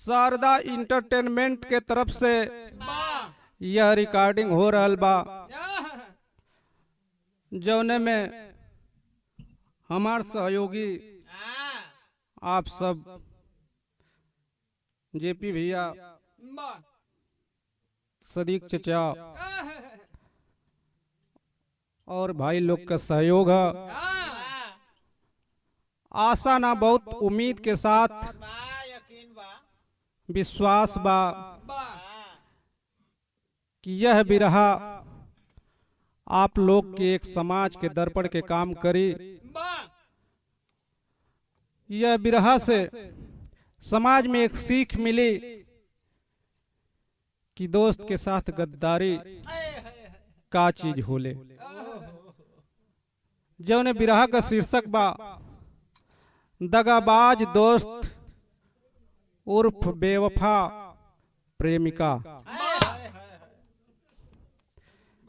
Sharda entertainment के तरफ से यह रिकॉर्डिंग हो रहल बा, जौने में हमार सहयोगी आप सब जेपी भैया, सदीक चचा और भाई लोग का सहयोग है। आशा ना बहुत उम्मीद के साथ विश्वास बा कि यह बिरहा आप लोग के एक समाज के दर्पण के काम करी। यह बिरहा से समाज में एक सीख मिली कि दोस्त के साथ गद्दारी का चीज होले। जौने बिरहा का शीर्षक बा दगाबाज दोस्त उर्फ बेवफा प्रेमिका।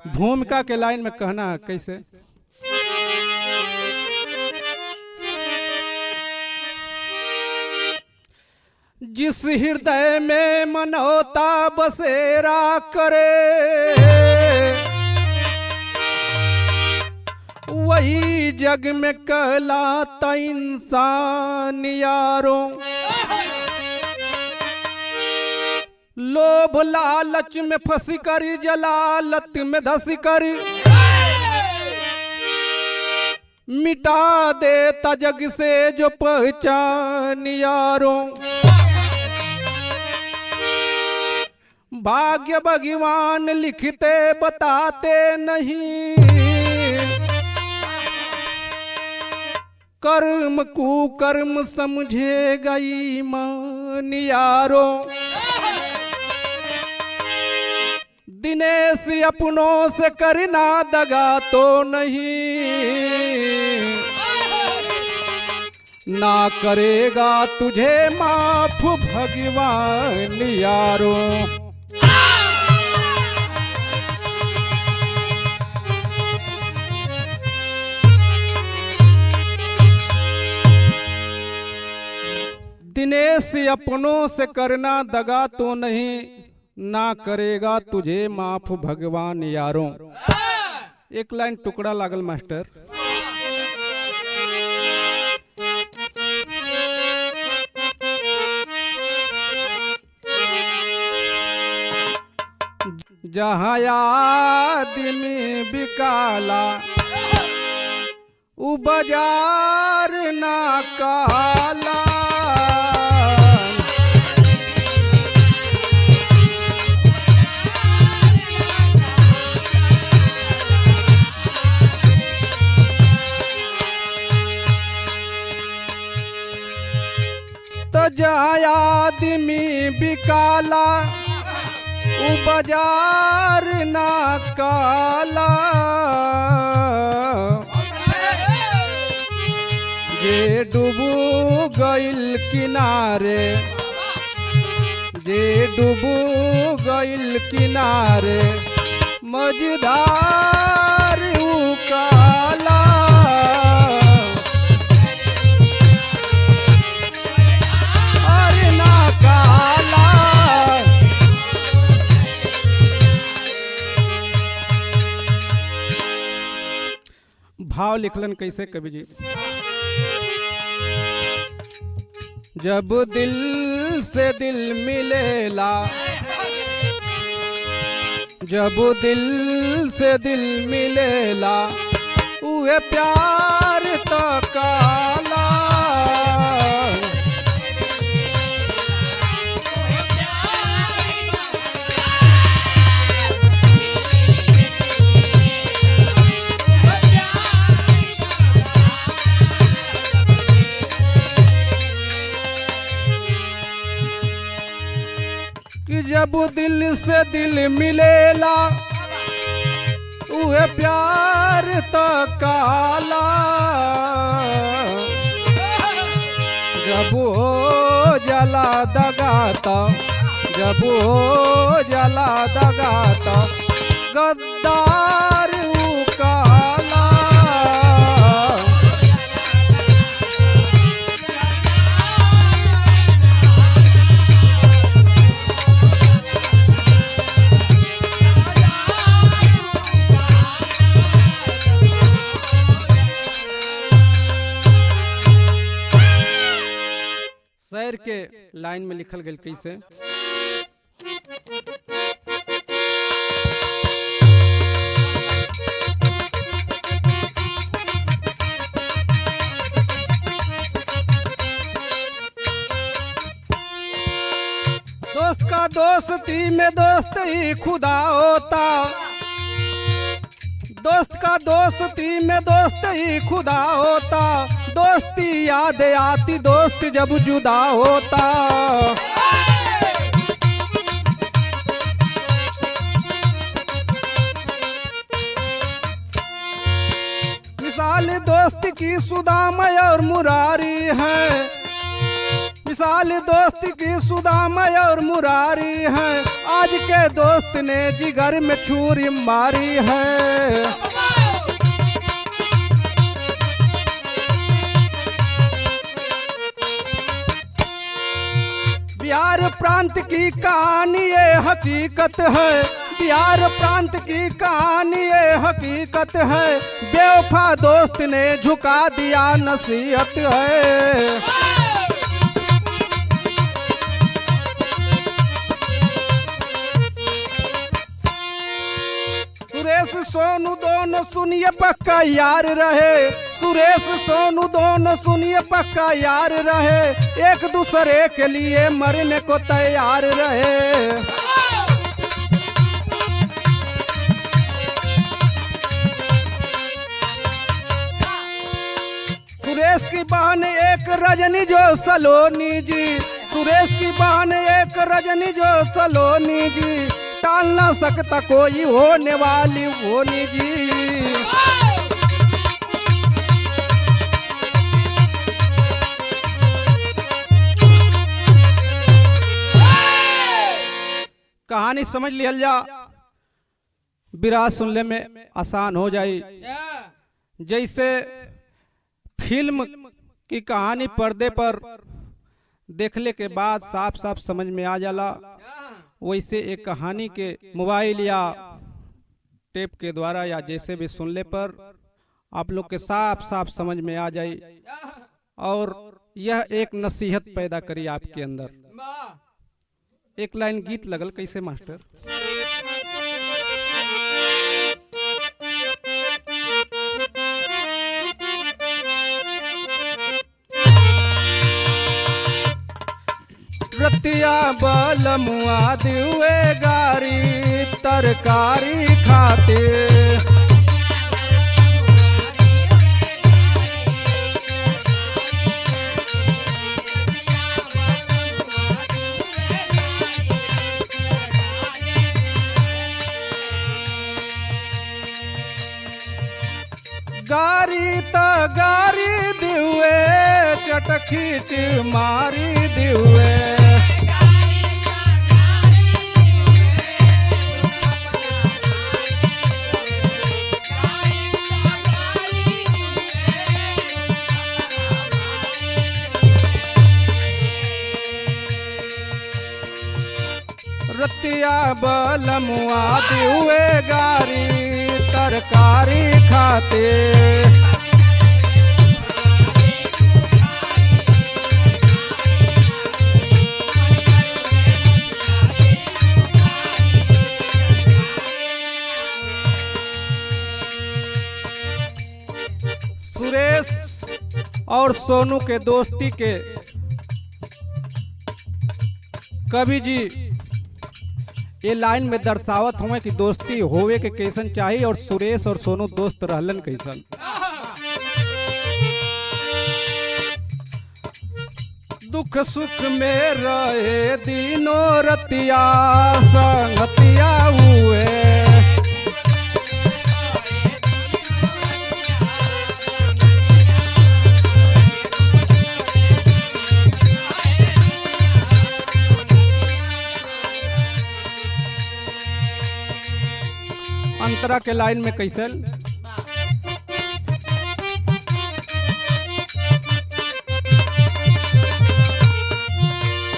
भूमिका के लाइन में कहना है कैसे। जिस हृदय में मनोता बसेरा करे, वही जग में कहलाता इंसान यारों। लोभ लालच में फंस कर, जलालत में धस कर, मिटा देता जग से जो पहचान यारों। भाग्य भगवान लिखते बताते नहीं, कर्म कुकर्म समझेगा ईमान यारों। दिनेश अपनों से करना दगा तो नहीं, ना करेगा तुझे माफ भगवान यारों। दिनेश अपनों से करना दगा तो नहीं, ना करेगा तुझे माफ भगवान यारों। एक लाइन टुकड़ा लागल मास्टर। जहाँ आदमी बिकाला उ बाजार ना काला। तो जहाँ आदमी बिकाला उ बाजार ना काला। जे डूबू गइल किनारे, जे डूबू गइल किनारे, मझधार उ काला। अरे ना काला। भाव लिखलन कैसे कवि जी। जब दिल से दिल मिलेला, जब दिल से दिल मिलेला, उहे प्यार तो काला। कि जब दिल से दिल मिलेला, उहे प्यार तो काला। जब हो जला दगाता, जब हो जला दगाता, गद्दार उ काला। बैर के लाइन में लिखल गई कैसे। दोस्त का दोस्ती में दोस्त ही खुदा होता, दोस्त का दोस्ती में दोस्त ही खुदा होता, दोस्ती याद आती दोस्त जब जुदा होता। मिसाल दोस्त की सुदामा और मुरारी है, मिसाल दोस्त की सुदामा और मुरारी है, आज के दोस्त ने जिगर में छुरी मारी है। बिहार प्रांत की कहानी ये हकीकत है, बिहार प्रांत की कहानी ये हकीकत है, बेवफा दोस्त ने झुका दिया नसीहत है। सुरेश सोनू दोनों सुनिए पक्का यार रहे, सुरेश सोनू दोनों सुनिए पक्का यार रहे, एक दूसरे के लिए मरने को तैयार रहे। सुरेश की बहन एक रजनी जो सलोनी जी, सुरेश की बहन एक रजनी जो सलोनी जी, टाल ना सकता कोई होने वाली होनी जी। कहानी समझ लिया जा, विराज सुनने में आसान हो जाए। जैसे फिल्म की कहानी पर्दे पर देखने के बाद साफ साफ समझ में आ जाला, वैसे एक कहानी के मोबाइल या टेप के द्वारा या जैसे भी सुनने पर आप लोग के साफ साफ समझ में आ जाए और यह एक नसीहत पैदा करी आपके अंदर। एक लाइन गीत लगल कैसे मास्टर। रतिया बलमुआ दुए गारी तरकारी खाते, गारी त गारी दुए चटखीट मारी दुए, रतिया बलमुआ दुए गारी तरकारी खाते, सुरेश और सोनू के दोस्ती के कवि जी ये लाइन में दर्शावत हुए कि दोस्ती होवे के कैसन चाहिए और सुरेश और सोनू दोस्त रहलन कैसन। दुख सुख में रहे दिनों रतिया संगतिया हुए, अंतरा के लाइन में कैसे।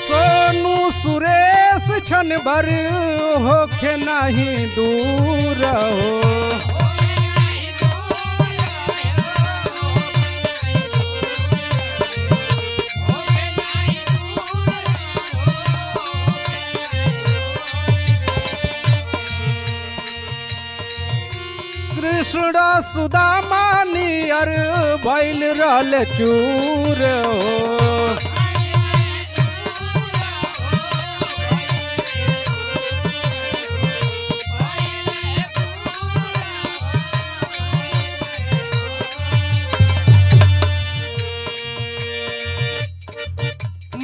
सोनू सुरेश क्षण भर होके नहीं दूर हो, सुदामा नियर भइल रहल चूर हो।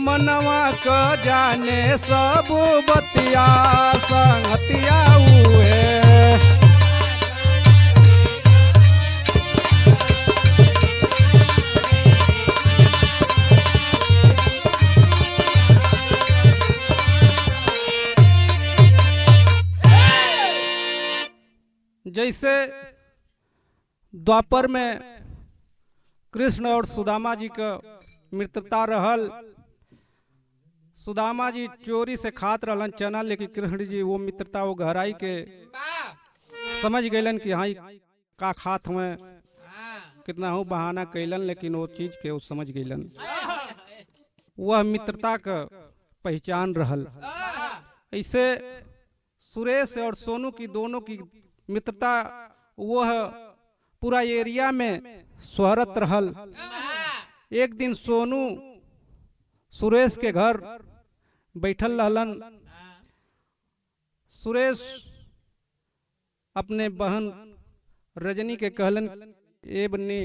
मनवा क जाने सब बतिया संगतिया हुए। जैसे द्वापर में कृष्ण और सुदामा जी का मित्रता रहल। सुदामा जी चोरी से खात रहलन चना, लेकिन कृष्ण जी वो मित्रता वो गहराई के समझ गयलन कि हाँ का खात हुए, कितना हो बहाना कैलन, लेकिन वो चीज के वो समझ गयलन। वह मित्रता का पहचान रहल। ऐसे सुरेश और सोनू की दोनों की मित्रता वह पूरा एरिया में शोहरत रहल। एक दिन सोनू सुरेश के घर बैठल रहलन। सुरेश अपने बहन रजनी के कहलन, ए बन्नी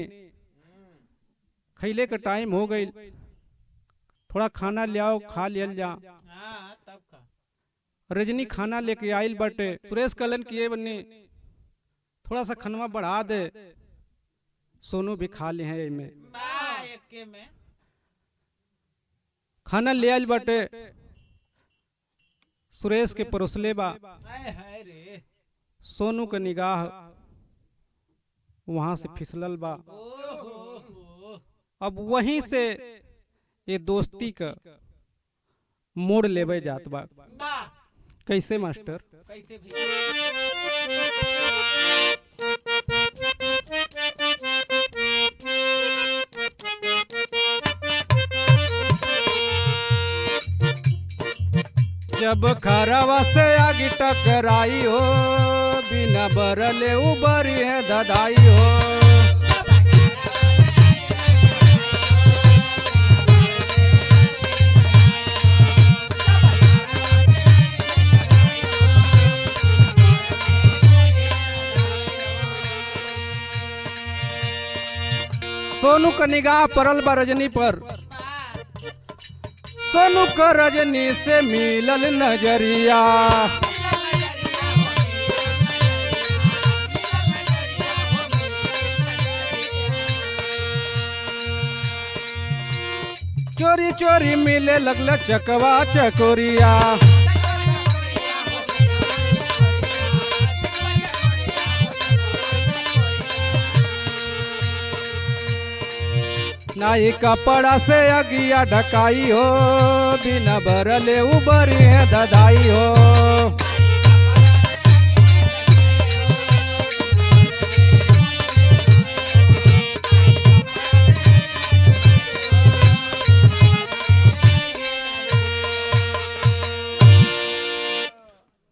खैले का टाइम हो गई, थोड़ा खाना ले आओ, खा लियल जा। रजनी खाना लेके आइल बटे। सुरेश कहलन कि ए बन्नी थोड़ा सा खनवा बढ़ा दे, सोनू भी खा ले हैं में। खाना ले आइल बटे, सुरेश के परोसले बा। सोनू का निगाह वहां से फिसलल बा। अब वहीं से ये दोस्ती का मोड़ लेवे जात बा। कैसे मास्टर? कैसे जब खरवा से आगे टकराई हो, बिना बरले उबरी है ददाई हो। सोनू का निगाह पड़ल बा रजनी पर। सोनू का रजनी से मिलल नजरिया, चोरी चोरी मिले लगल चकवा चकोरिया। नाई कपड़ा से अगिया ढकाई हो, बिना बरले उबरी है ददाई हो।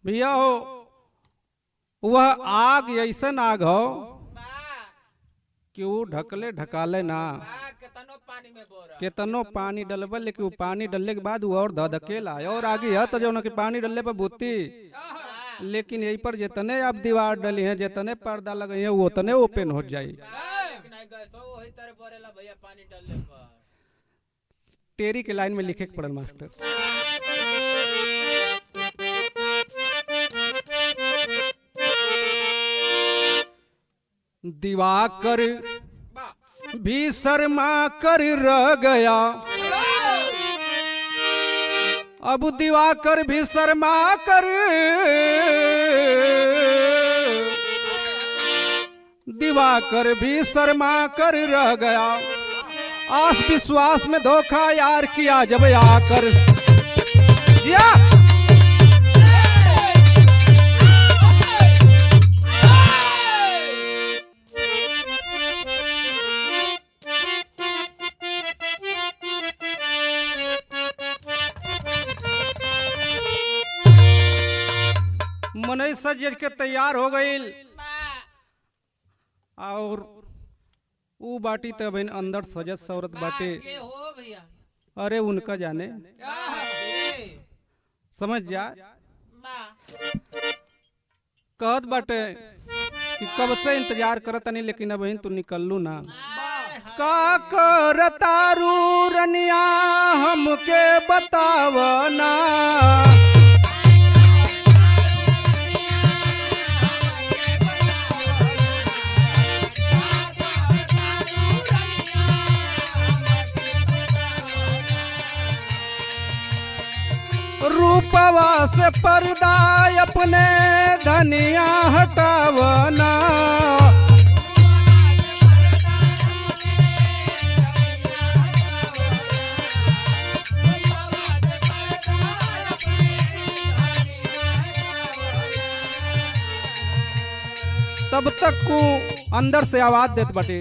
भैया हो वह आग ऐसन आग हो कि वो ढकले ढकाले ना। केतनो पानी डलबल, लेकिन वो पानी डलने के बाद वो और धधकेला और आगे है तो जो ना कि पानी डलने पर बुत्ती। लेकिन यही पर जितने आप दीवार डली हैं, जितने पर्दा लगे हैं, वो उतने ओपन हो जाए। टेरी के लाइन में लिखे के पड़ल मास्टर। दिवाकर भी शर्मा कर रह गया, अब दिवाकर भी शर्मा कर, दिवाकर भी शर्मा कर रह गया। आस विश्वास में धोखा यार किया जब आकर। या मनई सज के तैयार हो गई। और ऊ बाटी तब अंदर सजत सवरत बाटे। के हो भैया अरे उनका जाने, समझ जा। कहत बाटे कि कब से इंतजार करत नहीं, लेकिन अब तू निकलू ना। का करतारू रनिया हमके बतावना, रूपवा से पर्दा अपने धनिया हटावना। तब तक को अंदर से आवाज देत बाटे,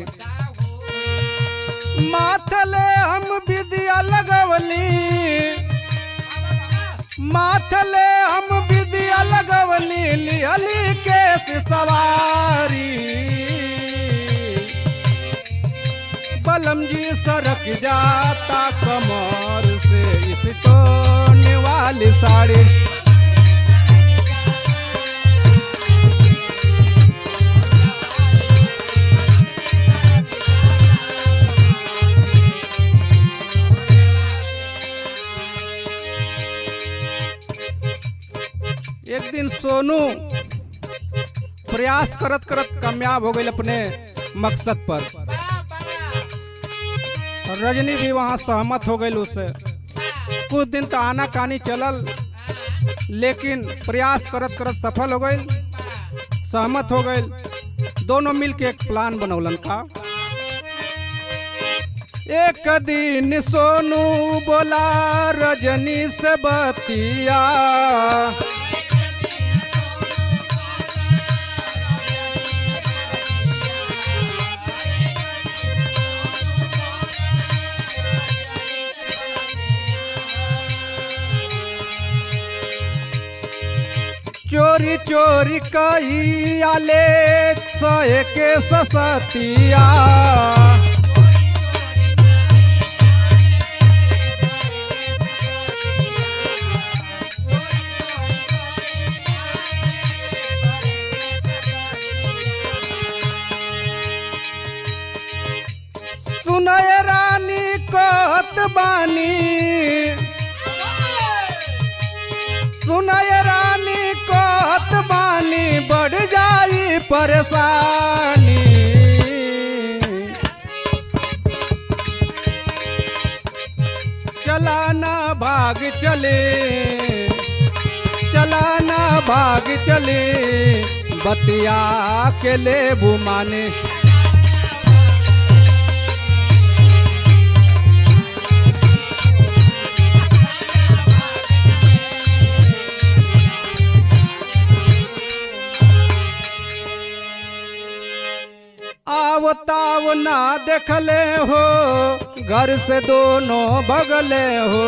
माथले हम विद्या लगवली, माथले हम विद्या लगवली, लिहली केस सवारी। बलम जी सरक जाता कमर से इस टोने वाली साड़ी। एक दिन सोनू प्रयास करत करत कामयाब हो गई अपने मकसद पर। रजनी भी वहां सहमत हो गई उससे। कुछ दिन तो आना कानी चलल, लेकिन प्रयास करत करत सफल हो गई, सहमत हो गई। दोनों मिलके एक प्लान बनौलन का। एक दिन सोनू बोला रजनी से बतिया, चोरी चोरी कही आले सहे के ससतिया। सुनय रानी कहत बानी, सुनय रानी कहत बानी, बढ़ जाई परेशानी। चलाना भाग चले, चलाना भाग चले, बतिया के ले बुमाने। आवताव ना देखले हो, घर से दोनों भगले हो।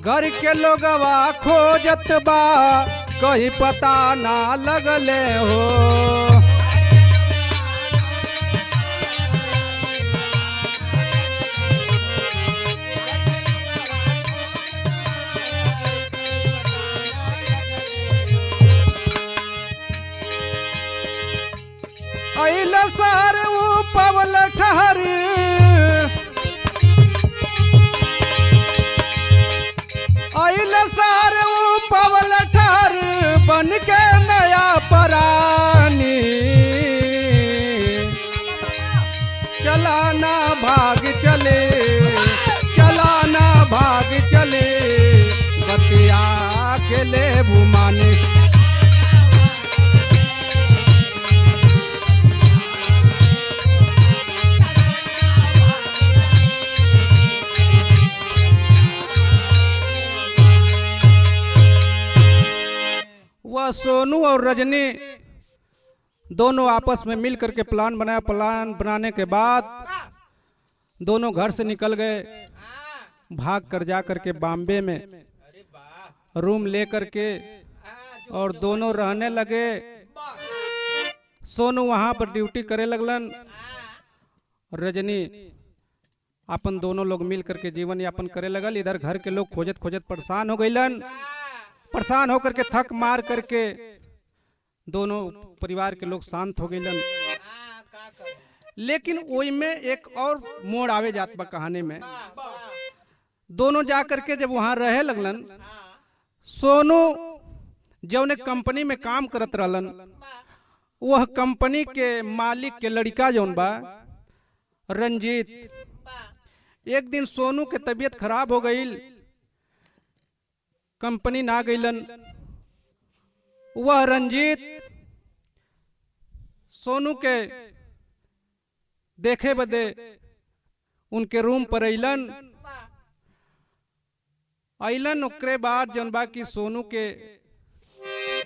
घर के लोगवा खोजत बा, कहीं पता ना लगले हो। अइल सर ऊ पवल ठहर, अइल सर ऊ पवल ठहर, बन के नया परानी। चलाना भाग चले, चलाना भाग चले, बतिया के ले भूमाने। वह सोनू और रजनी दोनों आपस में मिल करके प्लान बनाया। प्लान बनाने के बाद दोनों घर से निकल गए, भाग कर जा करके बॉम्बे में रूम ले करके और दोनों रहने लगे। सोनू वहां पर ड्यूटी करे लगलन, रजनी अपन दोनों लोग मिल करके जीवन यापन करे लगल। इधर घर के लोग खोजत खोजत परेशान हो गईलन। परेशान होकर के थक मार करके दोनों परिवार के लोग शांत हो गईलन। लेकिन ओई में एक और मोड़ आवे जात बा कहानी में। दोनों जा करके जब वहां रहे लगलन, सोनू जौने कंपनी में काम करत रहलन, वह कंपनी के मालिक के लड़का जौन बा रंजीत, एक दिन सोनू के तबीयत खराब हो गई, कंपनी ना गईलन। वह रंजीत सोनू के देखे बदे उनके रूम पर अइलन। ओकरे बाद जौन बा कि सोनू के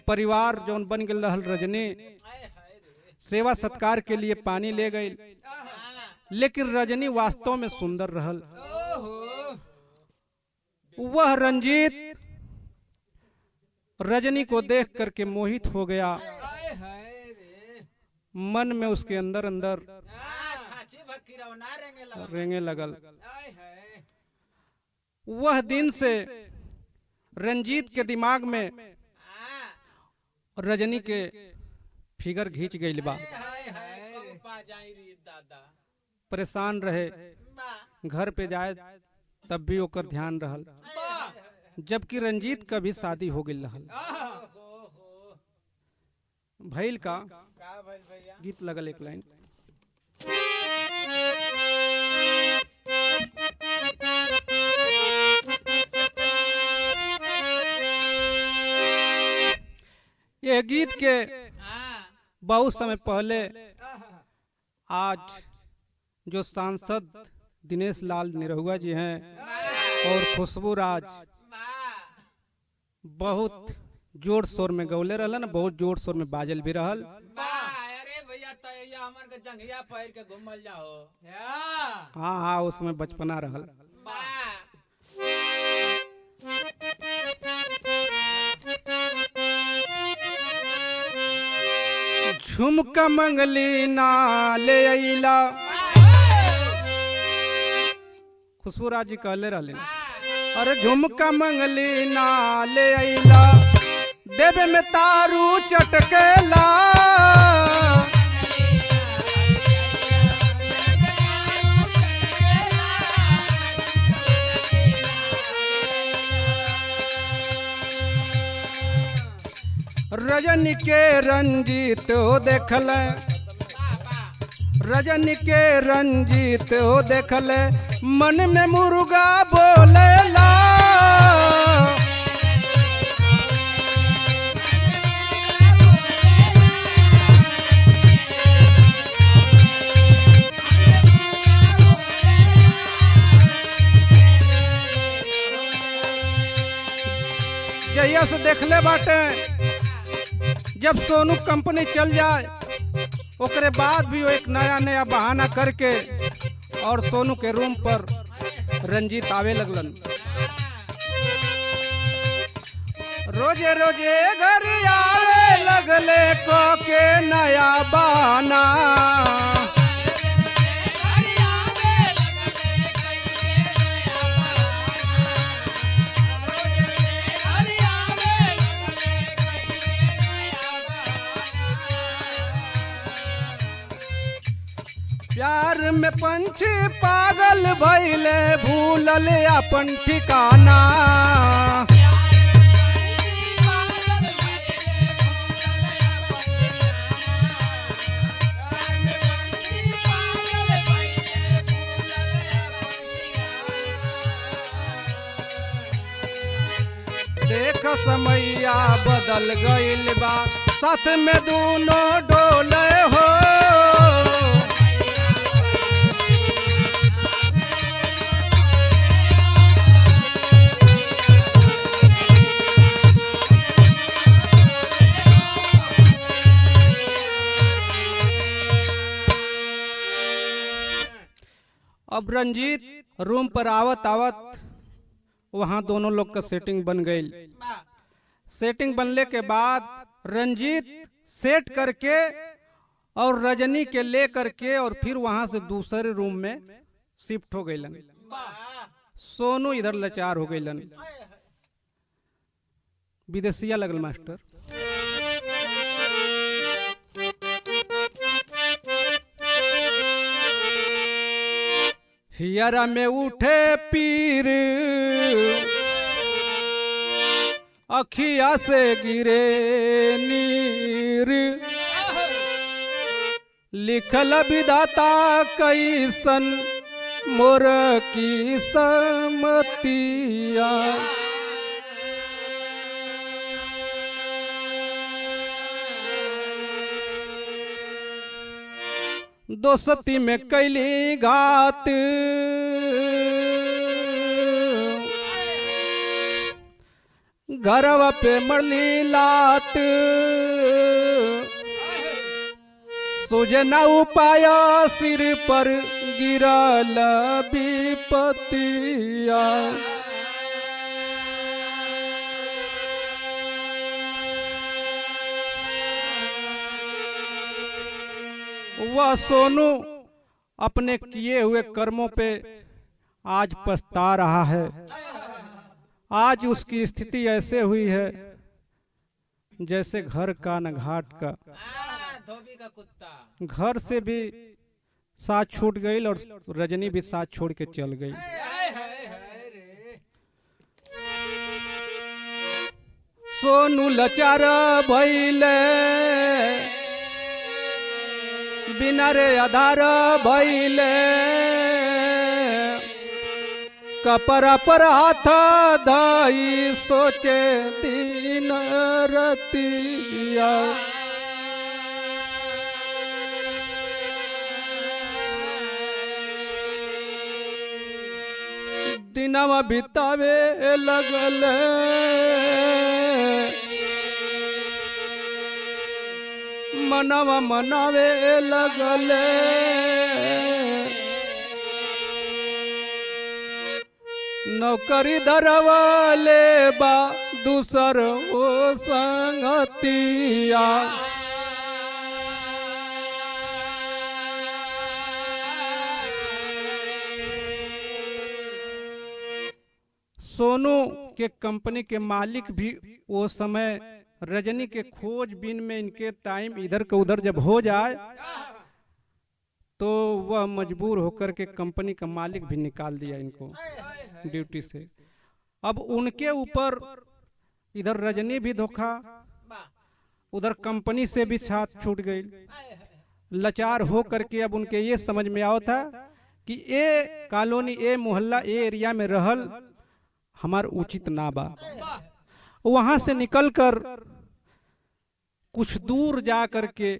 परिवार जौन बन गल रहल रजनी, सेवा सत्कार के लिए पानी ले गई। लेकिन रजनी वास्तव में सुंदर रहल। वह रंजीत रजनी को देख करके मोहित हो गया। मन में उसके अंदर अंदर रेंगे लगल। वह दिन से रंजीत के दिमाग में रजनी के फिगर घींच गई बा। परेशान रहे, घर पे जाए तब भी ओकर ध्यान रहल, जबकि रंजीत का भी शादी हो गई रहल। भैल का गीत लगल एक लाइन। ये गीत के बहुत समय पहले आज जो सांसद दिनेश लाल निरहुआ जी हैं और खुशबू राज बहुत जोर शोर में गौले रहलन, बहुत जोर शोर में बाजल भी रहल। अरे भैया तैया हमन के जंघिया पैर के घुमल जाओ। हाँ हाँ, उसमें बचपना रहल। झुमका मंगली ना ले अइला, खुशबू राज जी कहले रहले, अरे झुमका मंगली ना ले अइला, देवे में तारू चटकेला। रजनी के रंजीत हो देखल, रजनी के रंजीत हो देखल, मन में मुर्गा बोलेला। जहिया से देखले बाटे, जब सोनू कंपनी चल जाए ओकरे बाद भी वो एक नया नया बहाना करके और सोनू के रूम पर रंजीत आवे लगलन। रोजे रोजे घर आवे लगले को के नया बहाना। प्यार में पंछी पागल भइले, भूलल अपन ठिकाना। देख समैया बदल गइल बा, साथ में दोनों डोले हो। अब रंजीत रूम पर आवत आवत वहां दोनों लोग का सेटिंग बन गई। वाह सेटिंग बनने के बाद रंजीत सेट करके और रजनी के ले करके और फिर वहां से दूसरे रूम में शिफ्ट हो गईलन। वाह सोनू इधर लाचार हो गईलन। हाय, हाय। विदेशिया लगल मास्टर। हियरा में उठे पीर, अखिया से गिरे नीर, लिखल विधाता कैसन मोर की समतिया। दोस्ती में कैली घात, घरवा पे मरली लात, सुझे न उपाय सिर पर गिरल विपतिया। वह सोनू अपने किए हुए कर्मों पे आज पछता रहा है। आज उसकी स्थिति ऐसे हुई है जैसे घर का न घाट का। धोबी का कुत्ता। घर से भी साथ छूट गई और रजनी भी साथ छोड़ के चल गई। हाय, हाय, हाय रे। सोनू लाचार भइले, बिना रे आधार भइले, कपड़ा पर हाथ धाई सोचे दिन रतिया। दिनवा बितावे लगल, मनवा मनावे लगल, नौकरी धरवाले बा दूसर ओ संगतिया। सोनू के कंपनी के मालिक भी वो समय रजनी के खोजबीन में इनके टाइम इधर का उधर जब हो जाए तो वह मजबूर होकर के कंपनी का मालिक भी निकाल दिया इनको ड्यूटी से। अब उनके ऊपर इधर रजनी भी धोखा, उधर कंपनी से भी साथ छूट गई। लाचार हो करके अब उनके ये समझ में आओ था कि ए कॉलोनी, ए मोहल्ला, ए एरिया में रहल हमार उचित ना बा। वहां से निकलकर कुछ दूर जा करके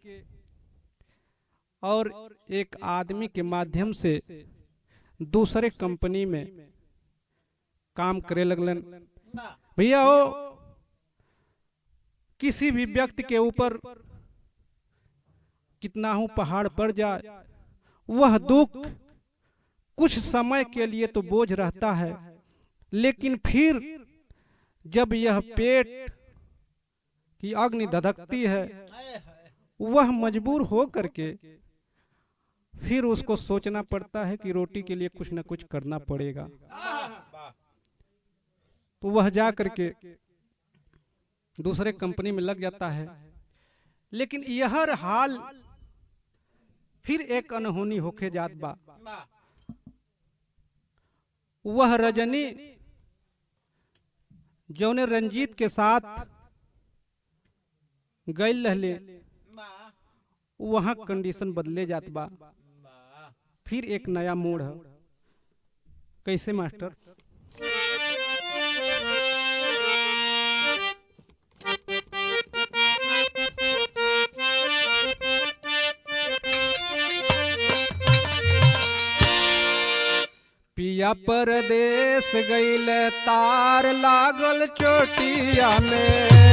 और एक आदमी के माध्यम से दूसरे कंपनी में काम करे लगलन। भैया हो किसी भी व्यक्ति के ऊपर कितना हूं पहाड़ पड़ जाए, वह दुख कुछ समय के लिए तो बोझ रहता है, लेकिन फिर जब यह पेट की अग्नि धधकती है, वह मजबूर हो करके फिर उसको सोचना पड़ता है कि रोटी के लिए कुछ न कुछ करना पड़ेगा। तो वह जा करके दूसरे कंपनी में लग जाता है। लेकिन यह हाल फिर एक अनहोनी होके जात बा। वह रजनी जौने रंजीत के साथ गई रहले, वहां कंडीशन बदले जात बा। फिर एक नया मोड़ है। कैसे मास्टर? पिया परदेश गईल तार लागल चोटिया में,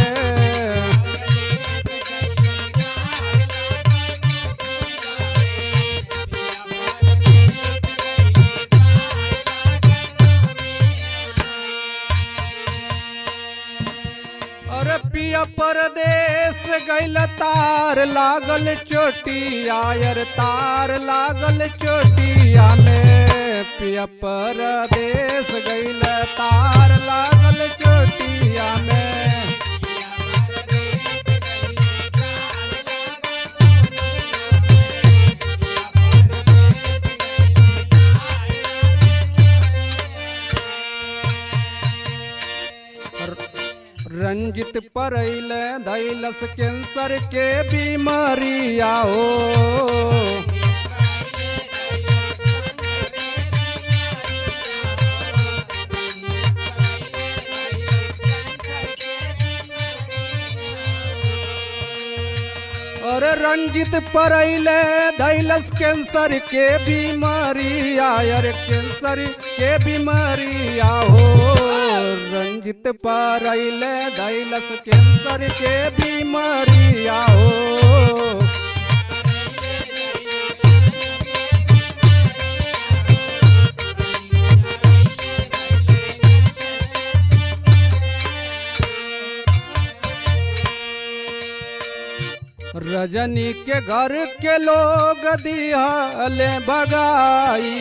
गईल तार लागल चोटिया यार तार लागल चोटिया में पिया परदेस गईल तार लागल चोटिया में रंजित परैल दैलस कैंसर के बीमारी आओ और रंजित परैल दैलस कैंसर के बीमारी आयर कैंसर के बीमारी आओ रंजित परैल दैलस कैंसर के बीमारी आओ रजनी के घर के लोग दिहले भगाई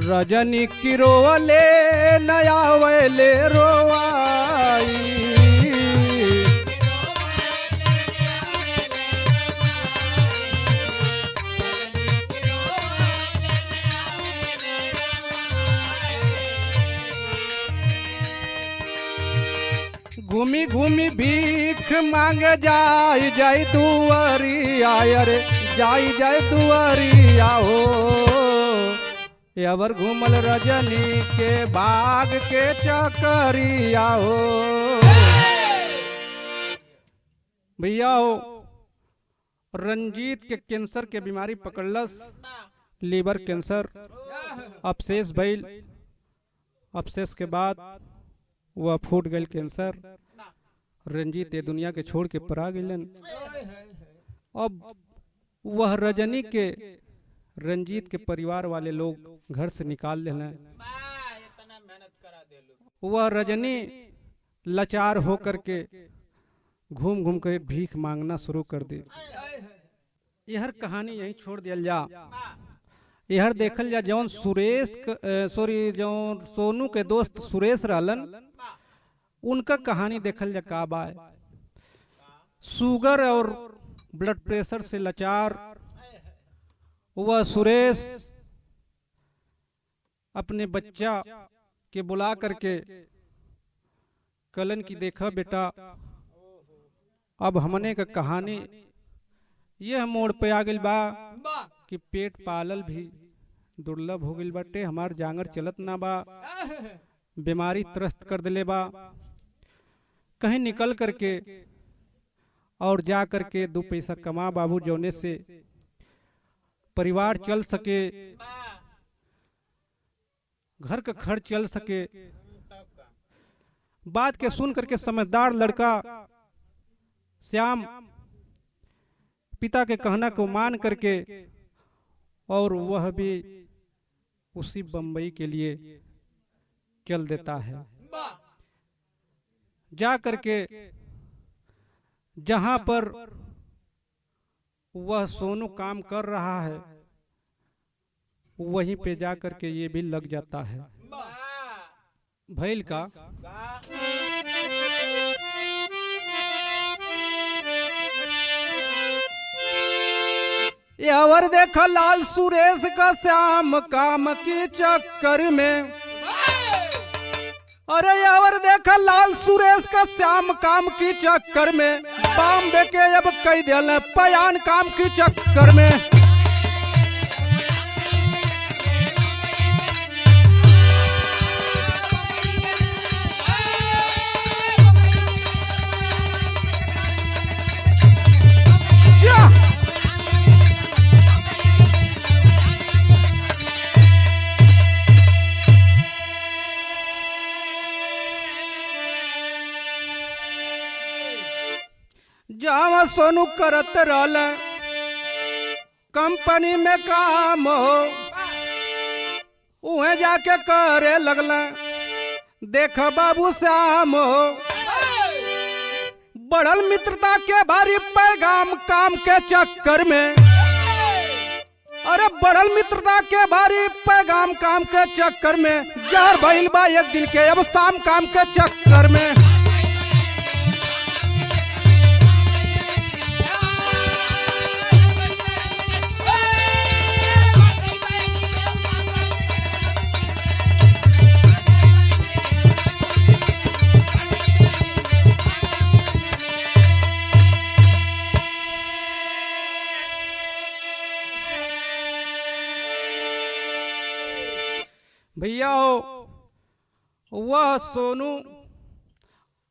रजनी की रोवले नया वेले रोवाई घूमी घूमी भीख मांग जाय जाय दुआरिया रे जाय जाय दुआरिया हो अवर घूमल रजनी के बाग के चकरिया हो भैया हो रंजीत के कैंसर के बीमारी पकड़लस लीवर कैंसर अपसेस भइल अपसेस के बाद वह फूट गई कैंसर रंजीत ये दुनिया के छोड़ के परा गइलन अब वह रजनी के रंजीत के परिवार वाले लोग घर से निकाल लेना वह रजनी लाचार होकर के घूम घूम कर भीख मांगना शुरू कर दी यहर कहानी यहीं छोड़ दिया जा यहर देखल जा जौन सुरेश जौन सोनू के दोस्त सुरेश रहलन उनका कहानी देखल जा का बा शुगर और ब्लड प्रेशर से लाचार वह सुरेश अपने बच्चा के बुला करके कलन की देखा बेटा अब हमने का कहानी यह मोड़ पे आ गई बा कि पेट पालल भी दुर्लभ हो गई बाटे हमार जांगर चलत ना बा बीमारी त्रस्त कर दिले बा कहीं निकल करके और जा करके दो पैसा कमा बाबू जोने से परिवार चल सके घर का खर्च चल सके बात के सुन करके समझदार लड़का श्याम पिता के कहना को मान करके और वह भी उसी बंबई के लिए चल देता है जा करके जहां पर वह सोनू काम कर रहा है वहीं पे जा करके ये भी लग जाता है भैल का यावर देखा लाल सुरेश का श्याम काम की चक्कर में अरे यावर देखा लाल सुरेश का श्याम काम की चक्कर में बॉम्बे के अब कई दिल पयान काम की चक्कर में सोनू करत रहल कंपनी में काम हो, उहे जाके करे लगल देख बाबू श्याम हो। बढ़ल मित्रता के भारी पैगाम काम के चक्कर में, अरे बढ़ल मित्रता के भारी पैगाम काम के चक्कर में, जहर भइल बा एक दिन के अब शाम काम के चक्कर में। भैया हो, वह सोनू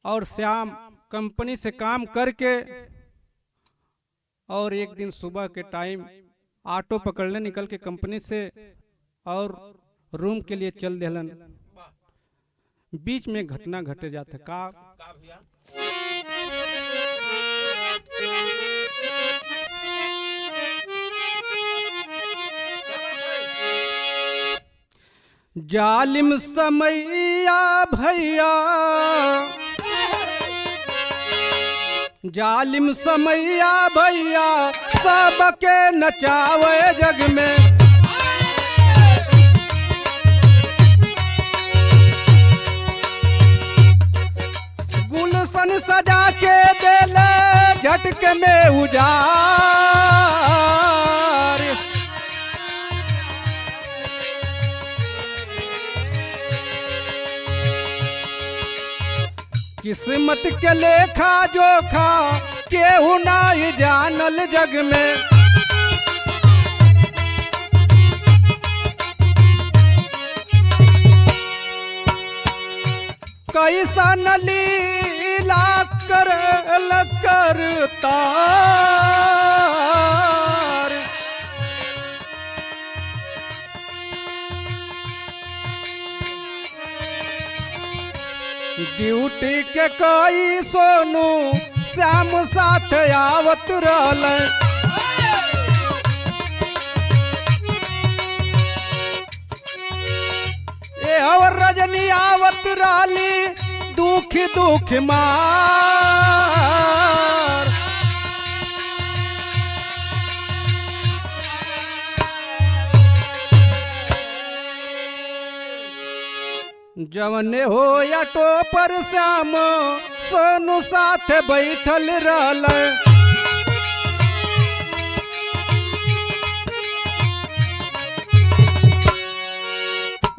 और श्याम कंपनी से काम करके और एक दिन सुबह के टाइम ऑटो पकड़ने निकल के कंपनी से और रूम के लिए चल देलन। बीच में घटना घटे जाते का भैया जालिम समैया भैया, जालिम समैया भैया सबके नचावे जग में। गुलशन सजा के देले झटके में उजाड़, किस्मत के लेखा जोखा केहू नाई जानल जग में। कैसा न लीला करल करता, ड्यूटी के कोई सोनू श्याम साथ आवत रहल। ए और रजनी आवत रहली दुख दुख मार। जवने हो ऑटो पर श्याम सोनू साथ बैठल रहल।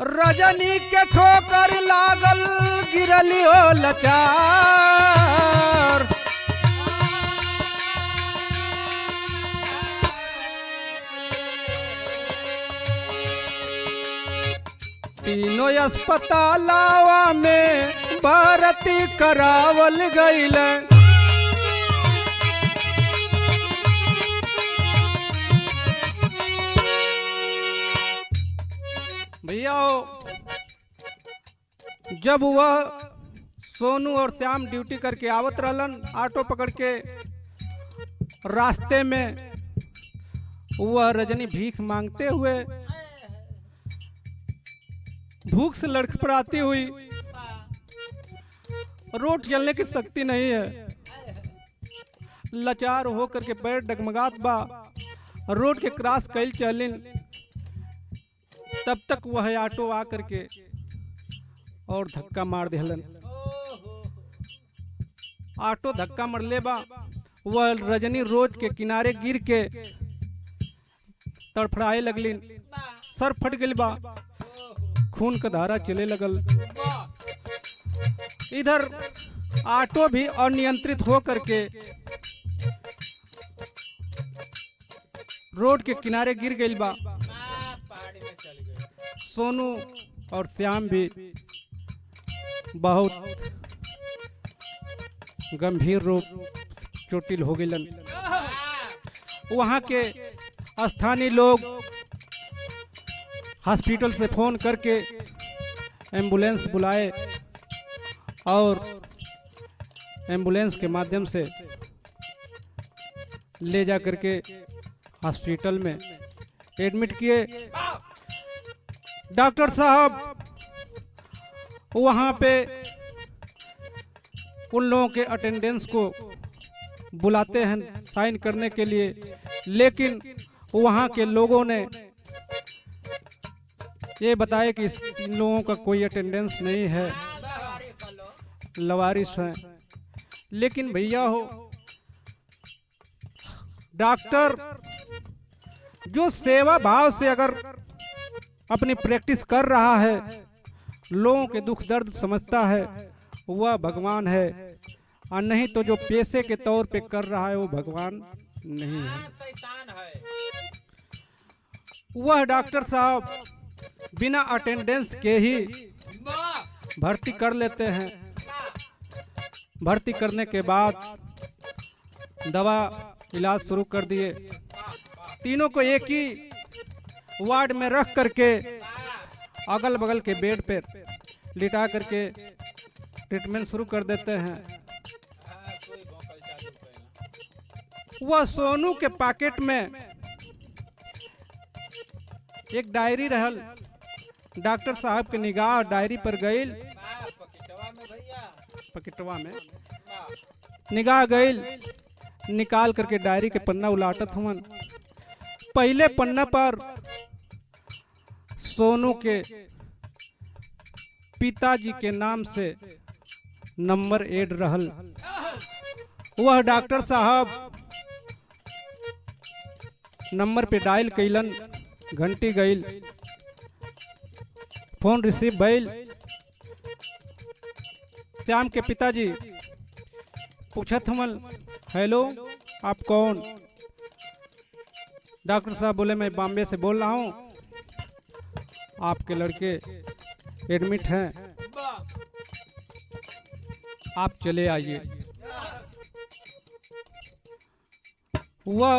रजनी के ठोकर लागल गिरली हो लाचार। तीनों अस्पतालवा में भर्ती करावल गईल। भैया जब वह सोनू और श्याम ड्यूटी करके आवत रहलन ऑटो पकड़ के, रास्ते में वह रजनी भीख मांगते हुए भूख से लड़खड़ाती हुई, रोड चलने की शक्ति नहीं है, लाचार हो करके पैर डगमगात बा, रोड के क्रॉस कैल चलिन। तब तक वह ऑटो आ करके और धक्का मार देहलन। ऑटो धक्का मरले बा, वह रजनी रोड के किनारे गिर के तड़फड़ाए लगलिन, सर फट गइल बा, खून का धारा चले लगल। इधर ऑटो भी अनियंत्रित हो करके रोड के किनारे गिर गइल बा। सोनू और श्याम भी बहुत गंभीर रूप चोटिल हो गइलन। वहां के स्थानीय लोग हॉस्पिटल से फोन करके एम्बुलेंस बुलाए और एम्बुलेंस के माध्यम से ले जा करके हॉस्पिटल में एडमिट किए। डॉक्टर साहब वहाँ पे उन लोगों के अटेंडेंस को बुलाते हैं साइन करने के लिए, लेकिन वहाँ के लोगों ने ये बताया कि इन लोगों का कोई अटेंडेंस नहीं है, लवारिस हैं। लेकिन भैया हो, डॉक्टर जो सेवा भाव से अगर अपनी प्रैक्टिस कर रहा है, लोगों के दुख दर्द समझता है, वह भगवान है, और नहीं तो जो पैसे के तौर पे कर रहा है वो भगवान नहीं है। शैतान है। वह डॉक्टर साहब बिना अटेंडेंस के ही भर्ती कर लेते हैं। भर्ती करने के बाद दवा इलाज शुरू कर दिए। तीनों को एक ही वार्ड में रख करके अगल बगल के बेड पे लिटा करके ट्रीटमेंट शुरू कर देते हैं। कोई भौंकल चालू करेगा। वह सोनू के पॉकेट में एक डायरी रहल। डॉक्टर साहब की निगाह डायरी पर गई। पकिटवा में भैया, पॉकेटवा में वाह, निगाह गई, निकाल करके डायरी के पन्ना उलाटत हुवन। पहले पन्ना पर सोनू के पिताजी के नाम से नंबर एड रहल। वह डॉक्टर साहब नंबर पे डायल कैलन, घंटी गईल, फोन रिसीव भइल। श्याम के पिताजी पूछत हमन, हेलो आप कौन? डॉक्टर साहब बोले मैं बॉम्बे से बोल रहा हूँ, आपके लड़के एडमिट हैं, आप चले आइए। वह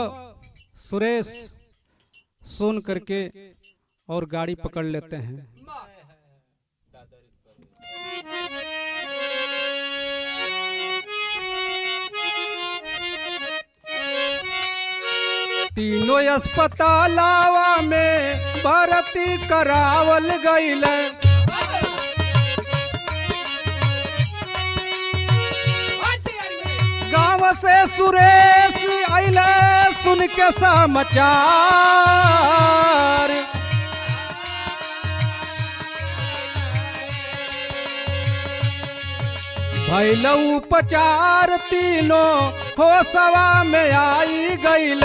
सुरेश सुन करके और गाड़ी पकड़ लेते हैं। तीनों अस्पतालावा में भर्ती करावल गईल। गांव से सुरेश आइल सुन के समाचार। भइल उपचार, तीनों होशवा में आई गईल।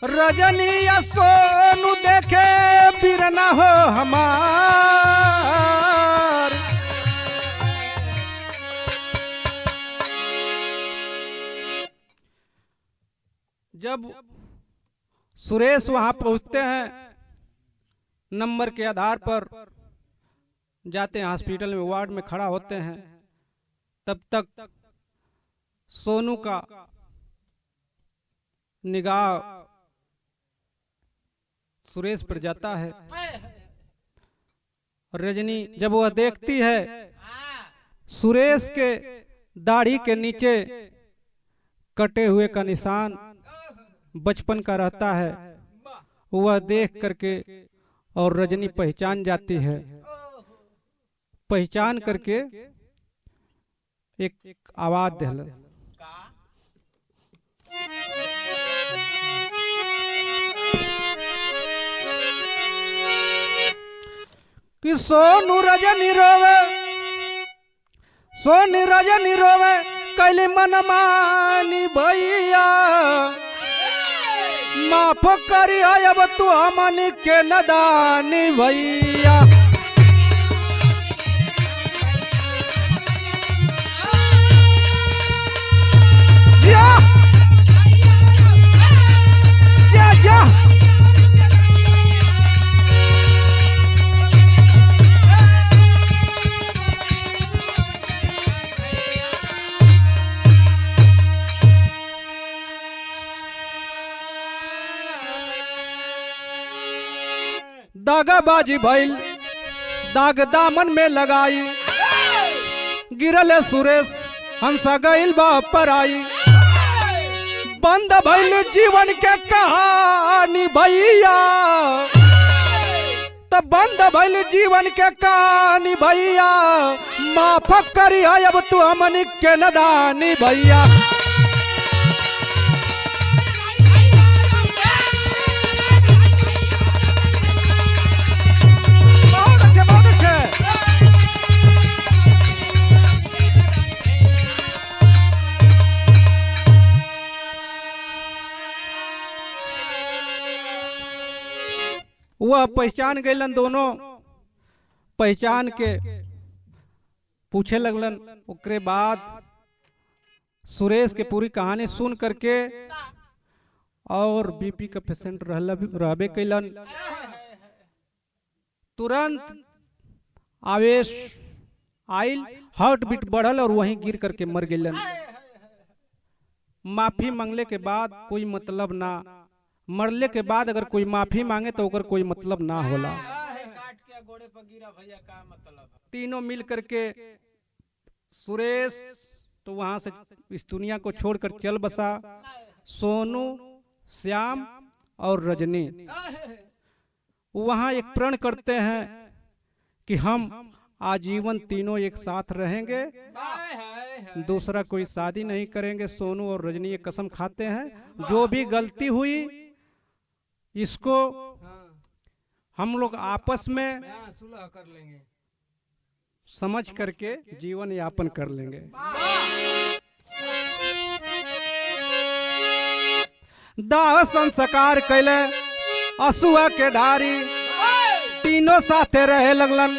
रजनी या सोनू देखे बिरना हो हमार। जब सुरेश वहां पहुंचते हैं, नंबर के आधार पर जाते हैं हॉस्पिटल में, वार्ड में खड़ा होते हैं, तब तक सोनू का निगाह सुरेश पर जाता है। रजनी जब वह देखती है, सुरेश के दाढ़ी के नीचे कटे हुए का निशान बचपन का रहता है, वह देख करके और रजनी पहचान जाती है। पहचान करके एक आवाज दिल, कि सोनू रजनी रोवे, सोनी रजनी रोवे, कैली मनमानी भैया, माफ करी अब तू हमनी के नदानी भैया। या या या दागाबाजी भइल, दाग दामन में लगाई, गिरल सुरेश हंसा गइल बा पर आई। बंद भइल जीवन के कहानी भैया, तब बंद भइल जीवन के कहानी भैया, माफ करी अब तू हमनी के नदानी भैया। बहुत अच्छे। वह पहचान गइलन, दोनों पहचान के पूछे लगलन। ओकरे बाद सुरेश के पूरी कहानी सुन करके और बीपी का पेशेंट रहबे कैलन, तुरंत आवेश आइल, हार्ट बीट बढ़ल और वहीं गिर करके मर गइलन। माफी मांगले के बाद कोई मतलब ना, मरले के बाद अगर कोई माफी मांगे तो ओकर कोई मतलब ना होला। काट के गोड़े पर गिरा भैया का मतलब। तीनों मिल करके सुरेश तो वहां से इस दुनिया को छोड़कर चल बसा। सोनू, श्याम और रजनी वहां एक प्रण करते हैं कि हम आजीवन तीनों एक साथ रहेंगे, दूसरा कोई शादी नहीं करेंगे। सोनू और रजनी ये कसम खाते हैं, जो भी गलती हुई इसको हम लोग आपस में सुलह कर लेंगे, समझ करके जीवन यापन कर लेंगे। दाह संस्कार कैले असुआ के ढारी, तीनों साथे रहे लगलन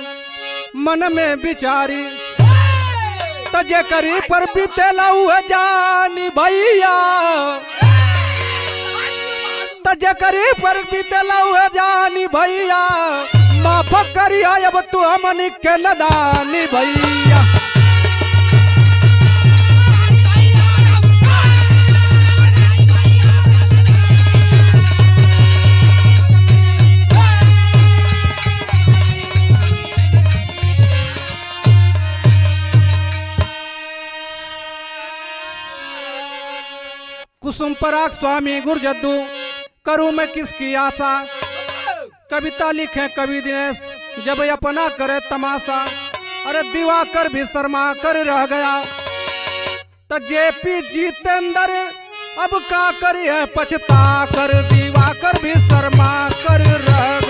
मन में बिचारी। तजे करी पर बीतेला हुए जानी भैया, तजे करी पर बीतेला हुए जानी भैया, माफ करी अब तू हमनी के नदानी भैया। कुसुम पराग स्वामी गुरजद्दू, करूं मैं किसकी आशा। कविता लिखे कवि दिनेश, जब अपना करे तमाशा। अरे दिवाकर भी शर्मा कर रह गया, तो जेपी जितेंद्र अब का करी है पछता कर। दिवाकर भी शर्मा कर रह